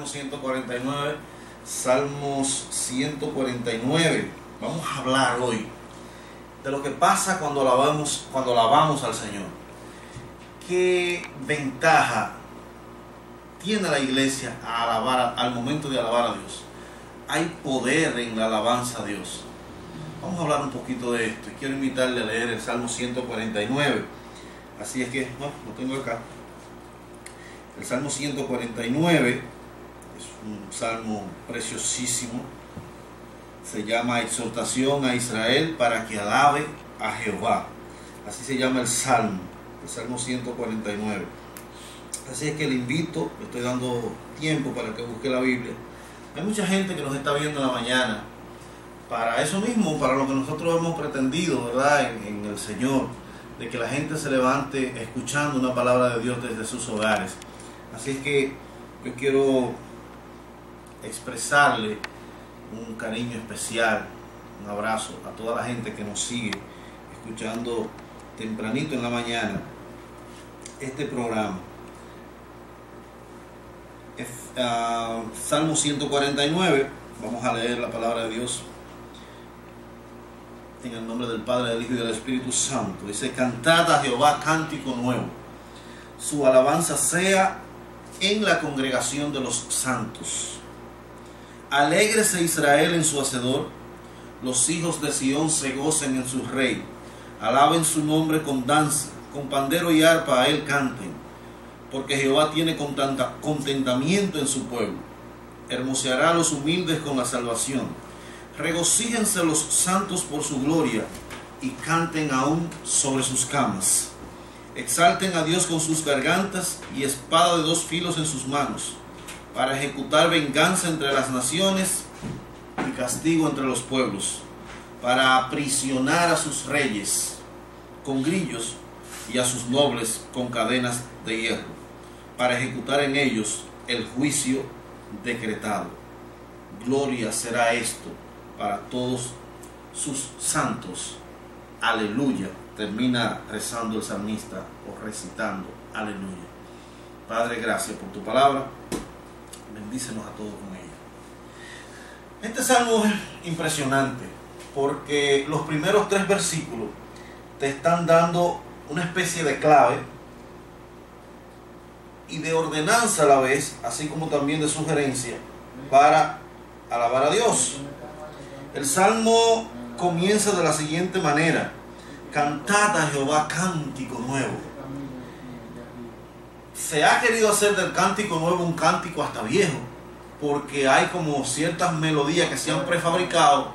149, Salmos 149. Vamos a hablar hoy de lo que pasa cuando alabamos al Señor. ¿Qué ventaja tiene la iglesia al momento de alabar a Dios? Hay poder en la alabanza a Dios. Vamos a hablar un poquito de esto y quiero invitarle a leer el Salmo 149. Así es que, lo tengo acá. El Salmo 149 es un salmo preciosísimo. Se llama Exhortación a Israel para que alabe a Jehová. Así se llama el Salmo 149. Así es que le invito, le estoy dando tiempo para que busque la Biblia. Hay mucha gente que nos está viendo en la mañana para eso mismo, para lo que nosotros hemos pretendido, ¿verdad? En el Señor, de que la gente se levante escuchando una palabra de Dios desde sus hogares. Así es que yo quiero expresarle un cariño especial, un abrazo a toda la gente que nos sigue escuchando tempranito en la mañana este programa. Salmo 149, vamos a leer la palabra de Dios en el nombre del Padre, del Hijo y del Espíritu Santo. Dice: cantad a Jehová cántico nuevo, su alabanza sea en la congregación de los santos. Alégrese Israel en su hacedor, los hijos de Sión se gocen en su rey. Alaben su nombre con danza, con pandero y arpa a él canten, porque Jehová tiene contentamiento en su pueblo. Hermoseará a los humildes con la salvación. Regocíjense los santos por su gloria y canten aún sobre sus camas. Exalten a Dios con sus gargantas y espada de dos filos en sus manos, para ejecutar venganza entre las naciones y castigo entre los pueblos, para aprisionar a sus reyes con grillos y a sus nobles con cadenas de hierro, para ejecutar en ellos el juicio decretado. Gloria será esto para todos sus santos. Aleluya. Termina rezando el salmista o recitando aleluya. Padre, gracias por tu palabra. Bendícenos a todos con ella. Este salmo es impresionante porque los primeros 3 versículos te están dando una especie de clave y de ordenanza a la vez, así como también de sugerencia para alabar a Dios. El salmo comienza de la siguiente manera: cantad a Jehová cántico nuevo. Se ha querido hacer del cántico nuevo un cántico hasta viejo, porque hay como ciertas melodías que se han prefabricado,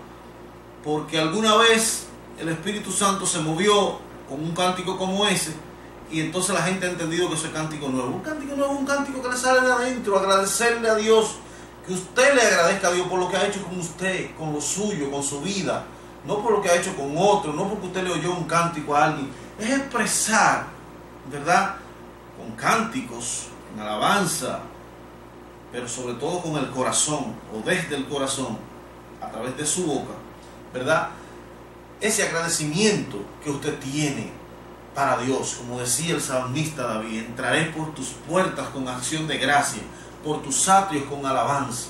porque alguna vez el Espíritu Santo se movió con un cántico como ese, y entonces la gente ha entendido que eso es cántico nuevo. Un cántico nuevo es un cántico que le sale de adentro, agradecerle a Dios, que usted le agradezca a Dios por lo que ha hecho con usted, con lo suyo, con su vida, no por lo que ha hecho con otro, no porque usted le oyó un cántico a alguien. Es expresar, ¿verdad?, con cánticos, en alabanza, pero sobre todo con el corazón, o desde el corazón, a través de su boca, ¿verdad?, ese agradecimiento que usted tiene para Dios. Como decía el salmista David: entraré por tus puertas con acción de gracia, por tus atrios con alabanza.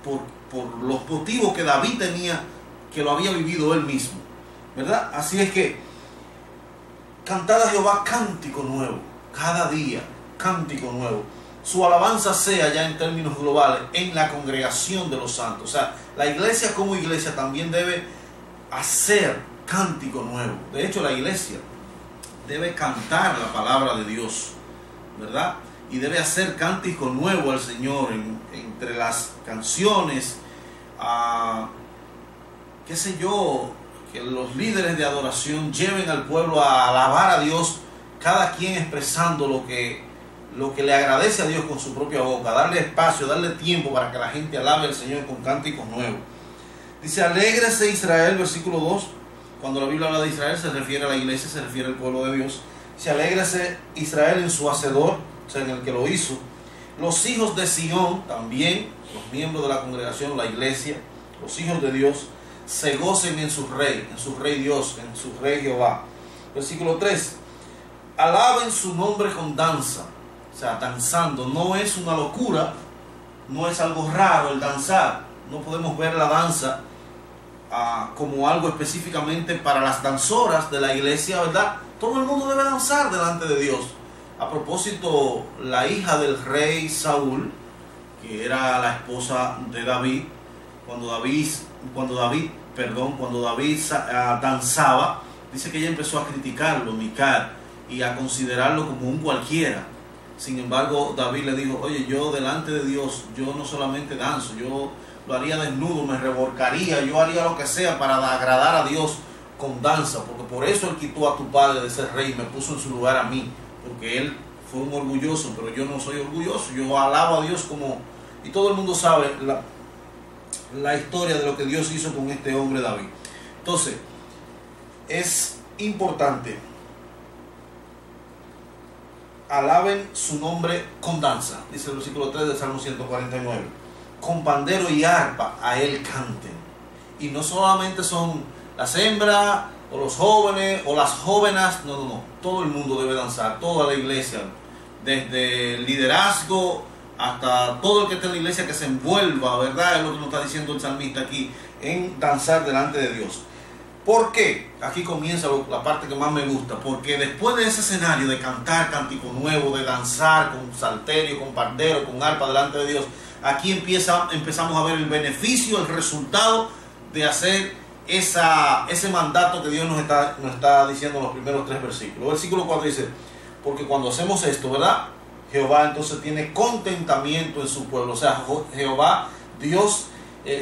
Por los motivos que David tenía, que lo había vivido él mismo, ¿verdad? Así es que cantad a Jehová cántico nuevo, cada día cántico nuevo. Su alabanza sea, ya en términos globales, en la congregación de los santos. O sea, la iglesia como iglesia también debe hacer cántico nuevo. De hecho, la iglesia debe cantar la palabra de Dios, ¿verdad? Y debe hacer cántico nuevo al Señor entre las canciones, qué sé yo, que los líderes de adoración lleven al pueblo a alabar a Dios, cada quien expresando lo que le agradece a Dios con su propia boca, darle espacio, darle tiempo para que la gente alabe al Señor con cánticos nuevos. Dice: alégrese Israel, versículo 2. Cuando la Biblia habla de Israel se refiere a la iglesia, se refiere al pueblo de Dios. Dice: alégrese Israel en su hacedor, o sea, en el que lo hizo. Los hijos de Sión, también los miembros de la congregación, la iglesia, los hijos de Dios, se gocen en su rey Dios, en su rey Jehová. Versículo 3: alaben su nombre con danza. O sea, danzando. No es una locura, no es algo raro el danzar. No podemos ver la danza como algo específicamente para las danzoras de la iglesia, ¿verdad? Todo el mundo debe danzar delante de Dios. A propósito, la hija del rey Saúl, que era la esposa de David, cuando David danzaba, dice que ella empezó a criticarlo, Mical, y a considerarlo como un cualquiera. Sin embargo, David le dijo: oye, yo delante de Dios, yo no solamente danzo, yo lo haría desnudo, me revolcaría, yo haría lo que sea para agradar a Dios con danza, porque por eso Él quitó a tu padre de ser rey y me puso en su lugar a mí, porque Él fue un orgulloso, pero yo no soy orgulloso, yo alabo a Dios como... Y todo el mundo sabe la historia de lo que Dios hizo con este hombre David. Entonces, es importante: alaben su nombre con danza, dice el versículo 3 del Salmo 149. Con pandero y arpa a Él canten. Y no solamente son las hembras o los jóvenes o las jóvenes, no, todo el mundo debe danzar, toda la iglesia, desde el liderazgo hasta todo el que esté en la iglesia, que se envuelva, ¿verdad? Es lo que nos está diciendo el salmista aquí, en danzar delante de Dios. ¿Por qué? Aquí comienza la parte que más me gusta, porque después de ese escenario de cantar cántico nuevo, de danzar con salterio, con pandero, con arpa delante de Dios, aquí empezamos a ver el beneficio, el resultado de hacer ese mandato que Dios nos está diciendo en los primeros 3 versículos. El versículo 4 dice: porque cuando hacemos esto, ¿verdad?, Jehová entonces tiene contentamiento en su pueblo. O sea, Jehová, Dios,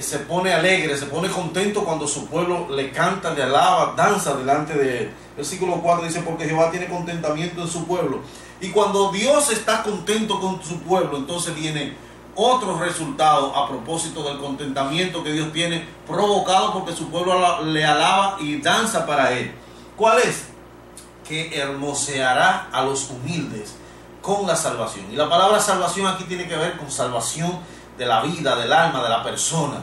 se pone alegre, se pone contento cuando su pueblo le canta, le alaba, danza delante de él. Versículo 4 dice: porque Jehová tiene contentamiento en su pueblo. Y cuando Dios está contento con su pueblo, entonces viene otro resultado a propósito del contentamiento que Dios tiene, provocado porque su pueblo le alaba y danza para Él. ¿Cuál es? Que hermoseará a los humildes con la salvación. Y la palabra salvación aquí tiene que ver con salvación de la vida, del alma, de la persona.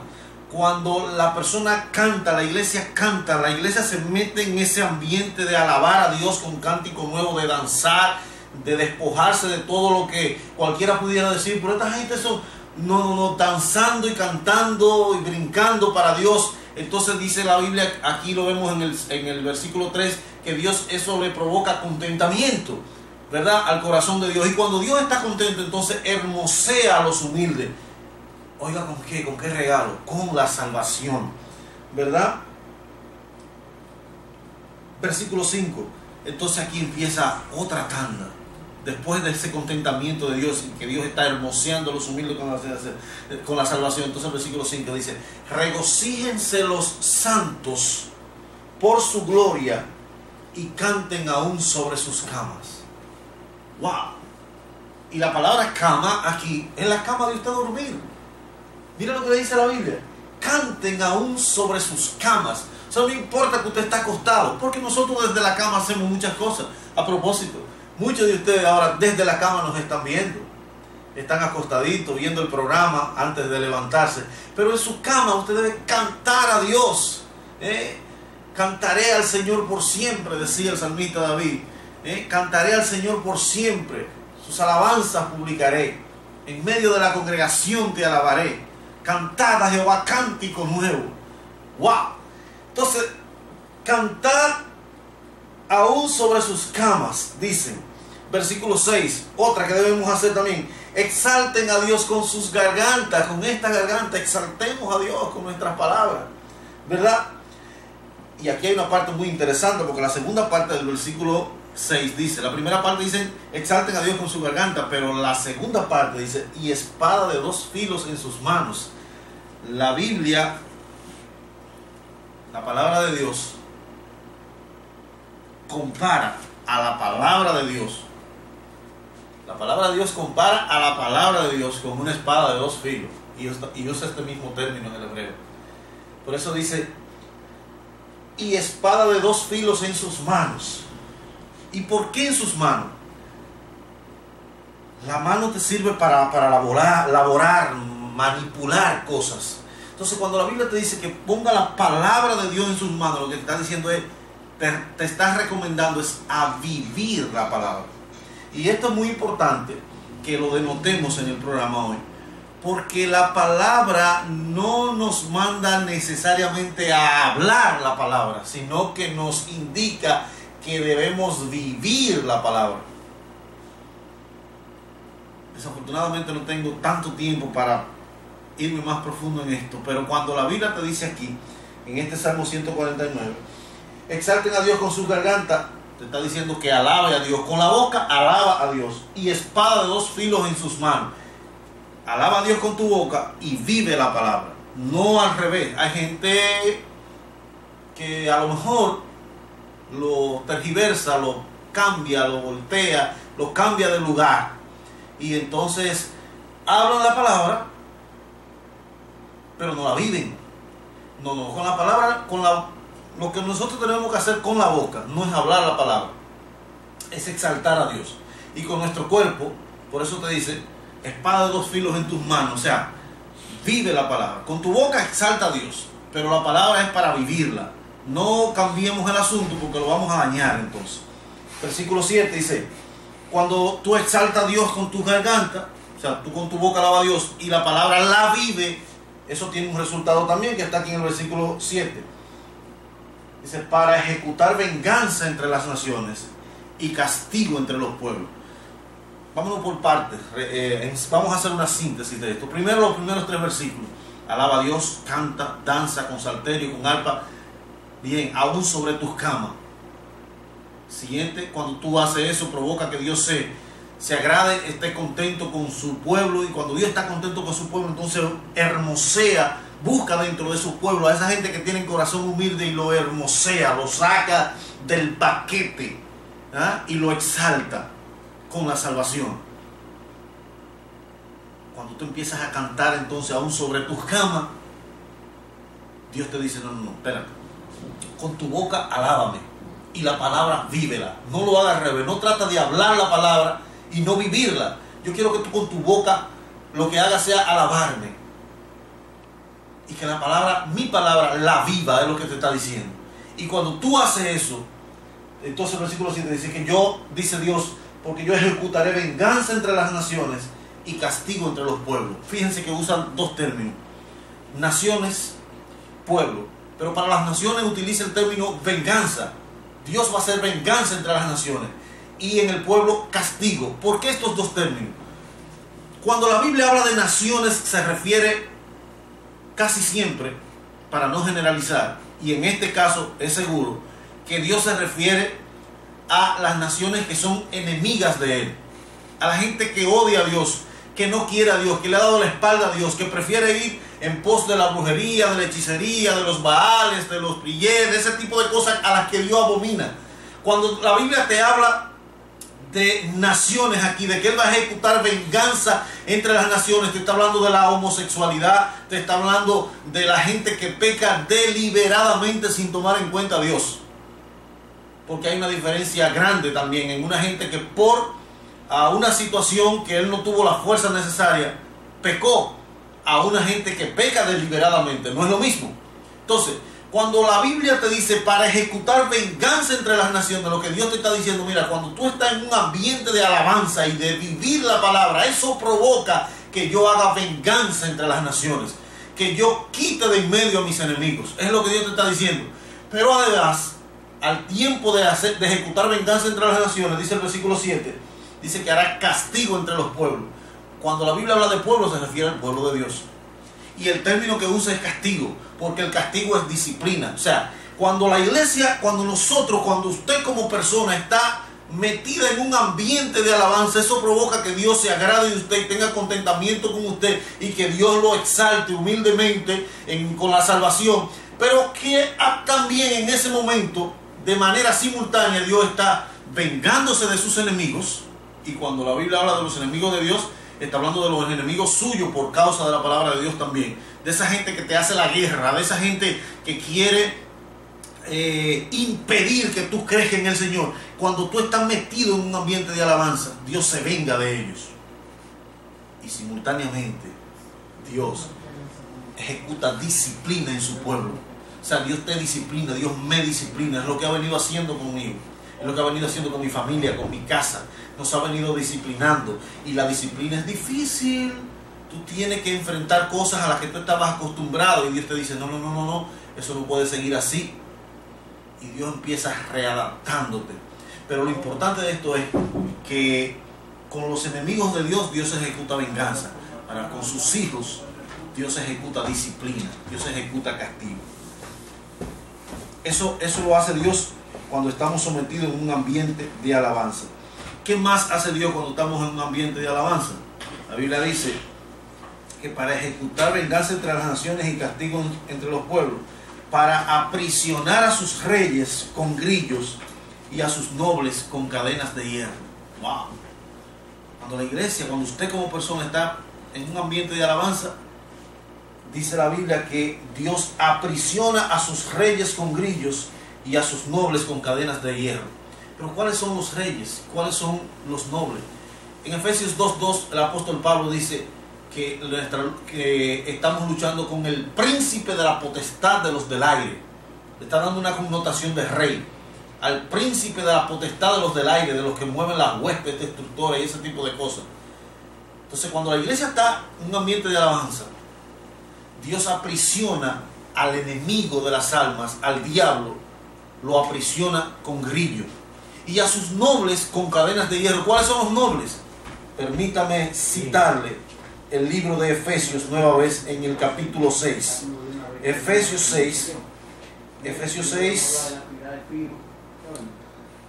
Cuando la persona canta, la iglesia se mete en ese ambiente de alabar a Dios con cántico nuevo, de danzar, de despojarse de todo lo que cualquiera pudiera decir. Pero esta gente son danzando y cantando y brincando para Dios. Entonces dice la Biblia, aquí lo vemos en el versículo 3, que Dios, eso le provoca contentamiento, ¿verdad?, al corazón de Dios. Y cuando Dios está contento, entonces hermosea a los humildes. Oiga, ¿con qué? ¿Con qué regalo? Con la salvación, ¿verdad? Versículo 5. Entonces aquí empieza otra tanda. Después de ese contentamiento de Dios, que Dios está hermoseando a los humildes con la salvación. Entonces el versículo 5 dice: regocíjense los santos por su gloria y canten aún sobre sus camas. ¡Wow! Y la palabra cama aquí es la cama de usted dormir. Mira lo que le dice la Biblia: canten aún sobre sus camas. O sea, no importa que usted está acostado, porque nosotros desde la cama hacemos muchas cosas. A propósito, muchos de ustedes ahora desde la cama nos están viendo. Están acostaditos viendo el programa antes de levantarse. Pero en su cama usted debe cantar a Dios. Cantaré al Señor por siempre, decía el salmista David. Cantaré al Señor por siempre. Sus alabanzas publicaré. En medio de la congregación te alabaré. Cantad a Jehová cántico nuevo. ¡Wow! Entonces, cantad aún sobre sus camas, dicen. Versículo 6, otra que debemos hacer también: exalten a Dios con sus gargantas. Con esta garganta exaltemos a Dios con nuestras palabras, ¿verdad? Y aquí hay una parte muy interesante, porque la segunda parte del versículo 6 dice, la primera parte dice exalten a Dios con su garganta, pero la segunda parte dice: y espada de 2 filos en sus manos. La Biblia, la palabra de Dios, compara a la palabra de Dios. La palabra de Dios compara a la palabra de Dios con una espada de 2 filos. Y usa este mismo término en el hebreo. Por eso dice: y espada de 2 filos en sus manos. ¿Y por qué en sus manos? La mano te sirve para laborar, manipular cosas. Entonces, cuando la Biblia te dice que ponga la palabra de Dios en sus manos, lo que te está diciendo es, te está recomendando es a vivir la palabra. Y esto es muy importante que lo denotemos en el programa hoy, Porque la palabra no nos manda necesariamente a hablar la palabra, sino que nos indica que debemos vivir la palabra. Desafortunadamente no tengo tanto tiempo para irme más profundo en esto, pero cuando la Biblia te dice aquí, en este Salmo 149, exalten a Dios con su garganta, te está diciendo que alabe a Dios. Con la boca alaba a Dios, y espada de dos filos en sus manos. Alaba a Dios con tu boca y vive la palabra, no al revés. Hay gente que a lo mejor lo tergiversa, lo cambia, lo voltea, lo cambia de lugar, y entonces hablan la palabra pero no la viven. No, con la palabra, lo que nosotros tenemos que hacer con la boca no es hablar la palabra, es exaltar a Dios. Y con nuestro cuerpo, por eso te dice, espada de dos filos en tus manos, o sea, vive la palabra. Con tu boca exalta a Dios, pero la palabra es para vivirla. No cambiemos el asunto porque lo vamos a dañar entonces. Versículo 7 dice, cuando tú exaltas a Dios con tu garganta, o sea, tú con tu boca alabas a Dios y la palabra la vive, eso tiene un resultado también que está aquí en el versículo 7. Dice, para ejecutar venganza entre las naciones y castigo entre los pueblos. Vámonos por partes. Vamos a hacer una síntesis de esto. Primero, los primeros 3 versículos. Alaba a Dios, canta, danza con salterio, con arpa. Bien, aún sobre tus camas. Siguiente, cuando tú haces eso, provoca que Dios se agrade, esté contento con su pueblo. Y cuando Dios está contento con su pueblo, entonces hermosea, busca dentro de su pueblo a esa gente que tiene corazón humilde y lo hermosea, lo saca del paquete, ¿ah? Y lo exalta con la salvación. Cuando tú empiezas a cantar entonces aún sobre tus camas, Dios te dice, no, espérate, con tu boca alábame y la palabra vívela, no lo hagas al revés, no trata de hablar la palabra y no vivirla. Yo quiero que tú con tu boca lo que hagas sea alabarme y que la palabra, mi palabra, la viva, es lo que te está diciendo. Y cuando tú haces eso, entonces el versículo 7 dice que yo, dice Dios, porque yo ejecutaré venganza entre las naciones y castigo entre los pueblos. Fíjense que usan 2 términos, naciones, pueblo, pero para las naciones utiliza el término venganza. Dios va a hacer venganza entre las naciones y en el pueblo castigo. ¿Por qué estos 2 términos? Cuando la Biblia habla de naciones se refiere casi siempre, para no generalizar, y en este caso es seguro, que Dios se refiere a las naciones que son enemigas de Él, a la gente que odia a Dios, que no quiere a Dios, que le ha dado la espalda a Dios, que prefiere ir en pos de la brujería, de la hechicería, de los baales, de los priyés, de ese tipo de cosas a las que Dios abomina. Cuando la Biblia te habla de naciones aquí, de que Él va a ejecutar venganza entre las naciones, te está hablando de la homosexualidad, te está hablando de la gente que peca deliberadamente sin tomar en cuenta a Dios. Porque hay una diferencia grande también en una gente que por una situación que él no tuvo la fuerza necesaria, pecó, a una gente que peca deliberadamente. No es lo mismo. Entonces, cuando la Biblia te dice para ejecutar venganza entre las naciones, lo que Dios te está diciendo, mira, cuando tú estás en un ambiente de alabanza y de vivir la palabra, eso provoca que yo haga venganza entre las naciones, que yo quite de en medio a mis enemigos. Es lo que Dios te está diciendo. Pero además, al tiempo de ejecutar venganza entre las naciones, dice el versículo 7, dice que hará castigo entre los pueblos. Cuando la Biblia habla de pueblo, se refiere al pueblo de Dios. Y el término que usa es castigo, porque el castigo es disciplina. O sea, cuando la iglesia, cuando usted como persona está metida en un ambiente de alabanza, eso provoca que Dios se agrade de usted, tenga contentamiento con usted y que Dios lo exalte humildemente con la salvación. Pero que también en ese momento, de manera simultánea, Dios está vengándose de sus enemigos. Y cuando la Biblia habla de los enemigos de Dios, está hablando de los enemigos suyos por causa de la palabra de Dios también. De esa gente que te hace la guerra, de esa gente que quiere impedir que tú crezcas en el Señor. Cuando tú estás metido en un ambiente de alabanza, Dios se venga de ellos. Y simultáneamente, Dios ejecuta disciplina en su pueblo. O sea, Dios te disciplina, Dios me disciplina. Es lo que ha venido haciendo conmigo. Es lo que ha venido haciendo con mi familia, con mi casa. Nos ha venido disciplinando. Y la disciplina es difícil. Tú tienes que enfrentar cosas a las que tú estabas acostumbrado y Dios te dice, no, no, no, no, no, eso no puede seguir así. Y Dios empieza readaptándote. Pero lo importante de esto es que con los enemigos de Dios, Dios ejecuta venganza. Para con sus hijos, Dios ejecuta disciplina, Dios ejecuta castigo. Eso lo hace Dios cuando estamos sometidos en un ambiente de alabanza. ¿Qué más hace Dios cuando estamos en un ambiente de alabanza? La Biblia dice que para ejecutar venganza entre las naciones y castigo entre los pueblos, para aprisionar a sus reyes con grillos y a sus nobles con cadenas de hierro. ¡Wow! Cuando la iglesia, cuando usted como persona está en un ambiente de alabanza, dice la Biblia que Dios aprisiona a sus reyes con grillos y a sus nobles con cadenas de hierro. Pero ¿cuáles son los reyes? ¿Cuáles son los nobles? En Efesios 2:2 el apóstol Pablo dice que estamos luchando con el príncipe de la potestad de los del aire. Le está dando una connotación de rey al príncipe de la potestad de los del aire, de los que mueven las huestes destructoras y ese tipo de cosas. Entonces, cuando la iglesia está en un ambiente de alabanza, Dios aprisiona al enemigo de las almas, al diablo, lo aprisiona con grillo. Y a sus nobles con cadenas de hierro. ¿Cuáles son los nobles? Permítame citarle el libro de Efesios nueva vez en el capítulo 6. Efesios 6,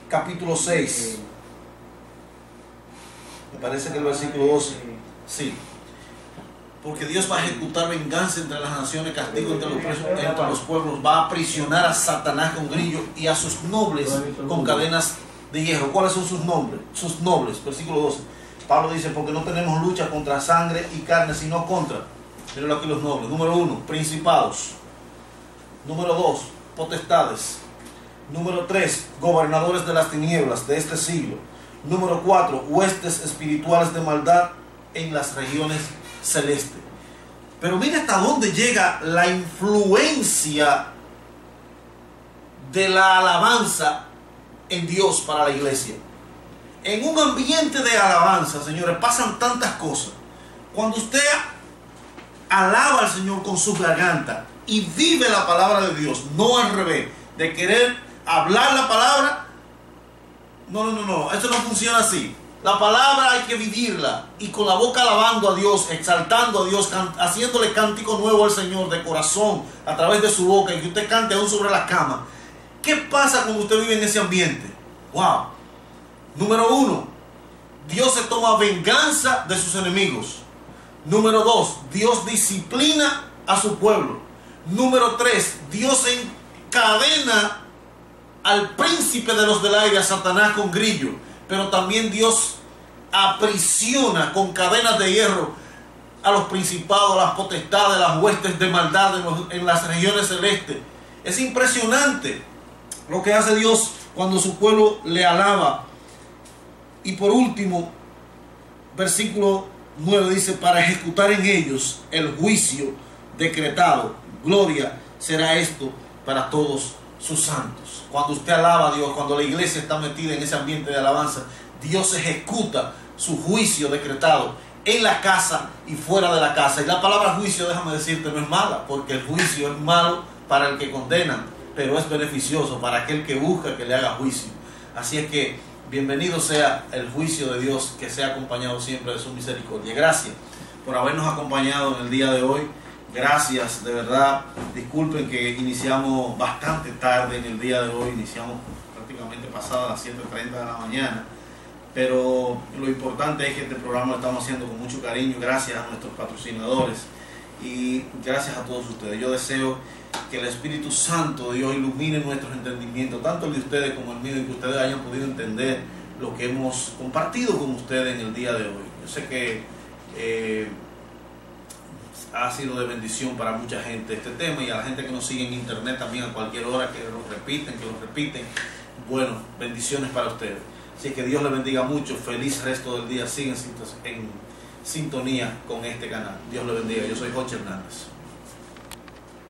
capítulo 6. Me parece que el versículo 12. Sí. Porque Dios va a ejecutar venganza entre las naciones, castigo entre los pueblos, va a aprisionar a Satanás con grillo y a sus nobles con cadenas de hierro. ¿Cuáles son sus nombres? Sus nobles, versículo 12. Pablo dice, porque no tenemos lucha contra sangre y carne, sino contra, mírenlo aquí los nobles. Número 1, principados. Número 2, potestades. Número 3, gobernadores de las tinieblas de este siglo. Número 4, huestes espirituales de maldad en las regiones celestes. Pero mira hasta dónde llega la influencia de la alabanza en Dios para la iglesia. En un ambiente de alabanza, señores, pasan tantas cosas. Cuando usted alaba al Señor con su garganta y vive la palabra de Dios, no al revés, de querer hablar la palabra, no, eso no funciona así. La palabra hay que vivirla y con la boca alabando a Dios, exaltando a Dios, haciéndole cántico nuevo al Señor de corazón a través de su boca y que usted cante aún sobre la cama. ¿Qué pasa cuando usted vive en ese ambiente? ¡Wow! Número 1, Dios se toma venganza de sus enemigos. Número 2, Dios disciplina a su pueblo. Número 3, Dios encadena al príncipe de los del aire, a Satanás, con grillo. Pero también Dios aprisiona con cadenas de hierro a los principados, a las potestades, a las huestes de maldad en las regiones celestes. Es impresionante lo que hace Dios cuando su pueblo le alaba. Y por último, versículo 9 dice, para ejecutar en ellos el juicio decretado. Gloria será esto para todos sus santos. Cuando usted alaba a Dios, cuando la iglesia está metida en ese ambiente de alabanza, Dios ejecuta su juicio decretado en la casa y fuera de la casa. Y la palabra juicio, déjame decirte, no es mala, porque el juicio es malo para el que condena, pero es beneficioso para aquel que busca que le haga juicio. Así es que bienvenido sea el juicio de Dios, que sea acompañado siempre de su misericordia. Gracias por habernos acompañado en el día de hoy. Gracias, de verdad. Disculpen que iniciamos bastante tarde en el día de hoy. Iniciamos prácticamente pasadas las 7:30 de la mañana. Pero lo importante es que este programa lo estamos haciendo con mucho cariño. Gracias a nuestros patrocinadores y gracias a todos ustedes. Yo deseo que el Espíritu Santo de Dios ilumine nuestros entendimientos, tanto el de ustedes como el mío, y que ustedes hayan podido entender lo que hemos compartido con ustedes en el día de hoy. Yo sé que ha sido de bendición para mucha gente este tema, y a la gente que nos sigue en internet también a cualquier hora, que lo repiten. Bueno, bendiciones para ustedes. Así que Dios les bendiga mucho. Feliz resto del día. Sigan en sintonía con este canal. Dios les bendiga. Yo soy Jorge Hernández.